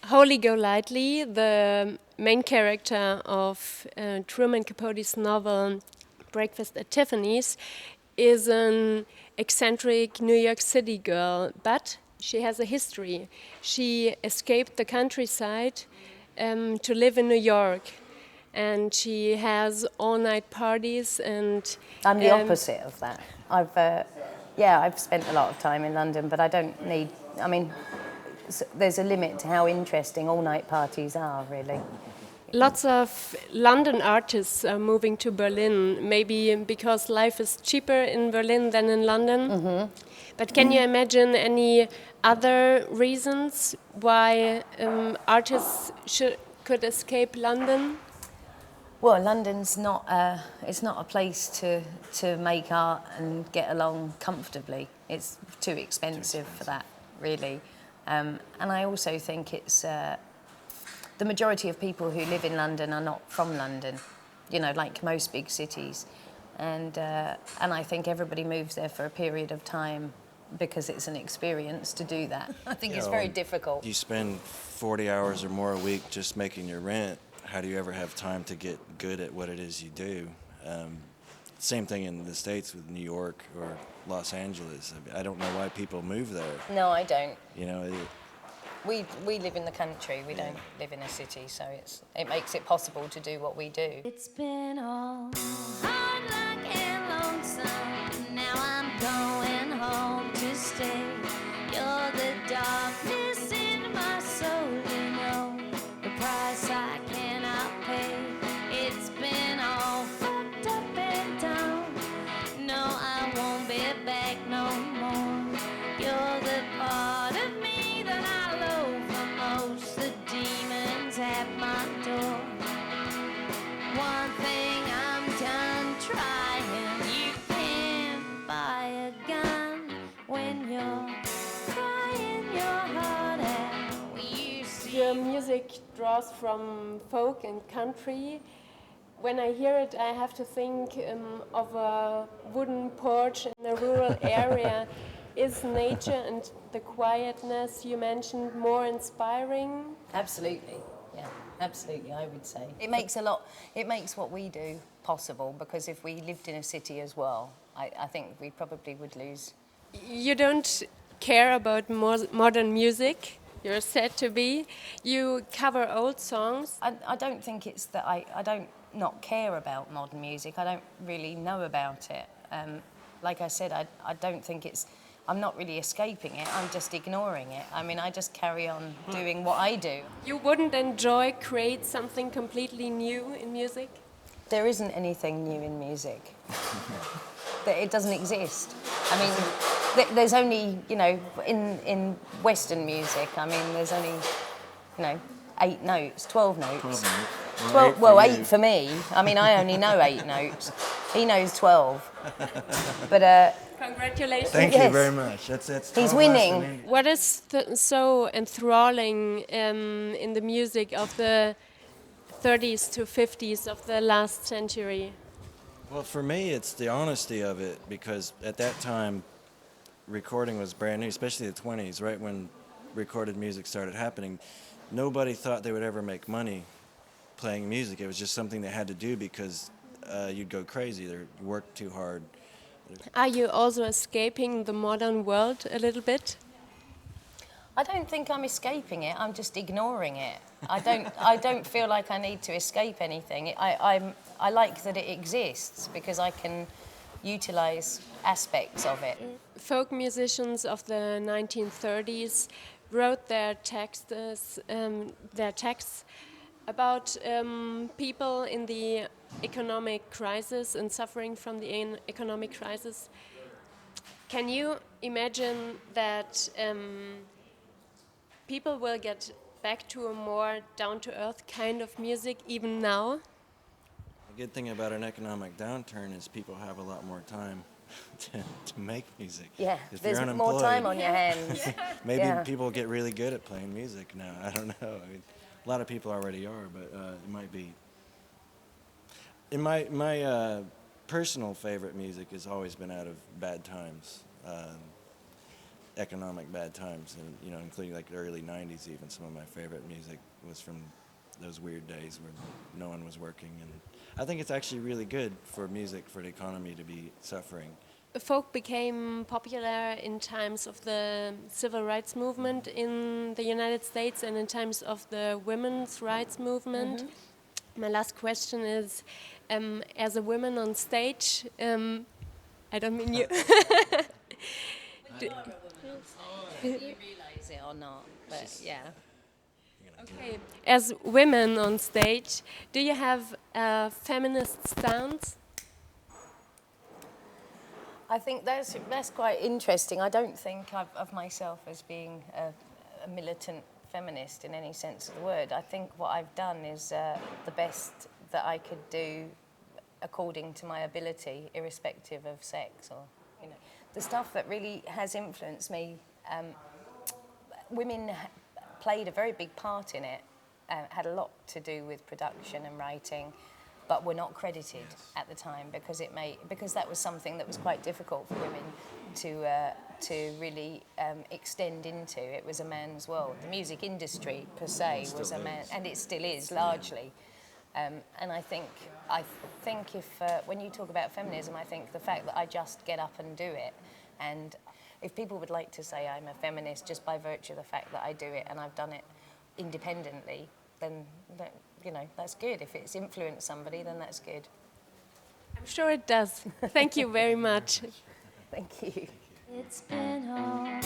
Holy Golightly, the main character of Truman Capote's novel Breakfast at Tiffany's, is an eccentric New York City girl, but she has a history. She escaped the countryside to live in New York, and she has all-night parties and... I'm the opposite of that. I've spent a lot of time in London, but I don't need... I mean, there's a limit to how interesting all-night parties are, really. Lots of London artists are moving to Berlin, maybe because life is cheaper in Berlin than in London. Mm-hmm. But can you imagine any other reasons why artists could escape London? Well, London's it's not a place to make art and get along comfortably. It's too expensive for that, really. And I also think it's... the majority of people who live in London are not from London, you know, like most big cities. And I think everybody moves there for a period of time because it's an experience to do that. I think it's very difficult. You spend 40 hours or more a week just making your rent. How do you ever have time to get good at what it is you do? Same thing in the States with New York or Los Angeles. I don't know why people move there. No, I don't. You know, we live in the country. We don't live in a city, so it makes it possible to do what we do. It's been all hard luck and lonesome. Now I'm going home to stay. You're the darkness in my soul, you know, the price I cannot pay. It's been all fucked up and down. No, I won't be back no more. You're the part of me that I loathe the most. The demons at my door. One thing I'm done trying. You can't buy a gun when you're crying your heart out. Your music draws from folk and country. When I hear it, I have to think of a wooden porch in a rural area. Is nature and the quietness you mentioned more inspiring? Absolutely, yeah, absolutely, I would say. It makes what we do possible, because if we lived in a city as well, I think we probably would lose. You don't care about modern music, you're said to be. You cover old songs. I don't think it's that I don't not care about modern music. I don't really know about it. Like I said, I don't think it's... I'm not really escaping it, I'm just ignoring it. I mean, I just carry on doing what I do. You wouldn't create something completely new in music? There isn't anything new in music. It doesn't exist. I mean, there's only, you know, in Western music, I mean, there's only, you know, 8 notes, 12 notes. 12, well, 8 for me. I mean, I only know 8 notes. He knows 12. But congratulations. Thank you very much. That's he's winning. What is so enthralling in the music of the 30s to 50s of the last century? Well, for me, it's the honesty of it, because at that time, recording was brand new, especially the 20s, right when recorded music started happening. Nobody thought they would ever make money playing music. It was just something they had to do because you'd go crazy or work too hard. Are you also escaping the modern world a little bit? I don't think I'm escaping it. I'm just ignoring it. I don't feel like I need to escape anything. I like that it exists because I can utilize aspects of it. Folk musicians of the 1930s wrote their texts about people in the economic crisis and suffering from the economic crisis. Can you imagine that people will get back to a more down-to-earth kind of music even now? The good thing about an economic downturn is people have a lot more time to make music. Yeah, if there's you're more time on your hands. Maybe people get really good at playing music now. I don't know. I mean, a lot of people already are, but it might be. In my personal favorite music has always been out of Bad Times. economic bad times, and including like the early '90s. Even some of my favorite music was from those weird days where no one was working, and I think it's actually really good for music, for the economy to be suffering. Folk became popular in times of the civil rights movement in the United States and in times of the women's rights movement. My last question is, as a woman on stage, I don't mean you. You realise it or not, but yeah. Okay, as women on stage, do you have a feminist stance? I think that's quite interesting. I don't think of myself as being a militant feminist in any sense of the word. I think what I've done is the best that I could do according to my ability, irrespective of sex or the stuff that really has influenced me. Women played a very big part in it. Had a lot to do with production and writing, but were not credited at the time because that was something that was quite difficult for women to really extend into. It was a man's world. The music industry per se was a man, and it still is largely. And I think if when you talk about feminism, I think the fact that I just get up and do it, and if people would like to say I'm a feminist just by virtue of the fact that I do it and I've done it independently, then that's good. If it's influenced somebody, then that's good. I'm sure it does. Thank you very much. Thank you. It's been home.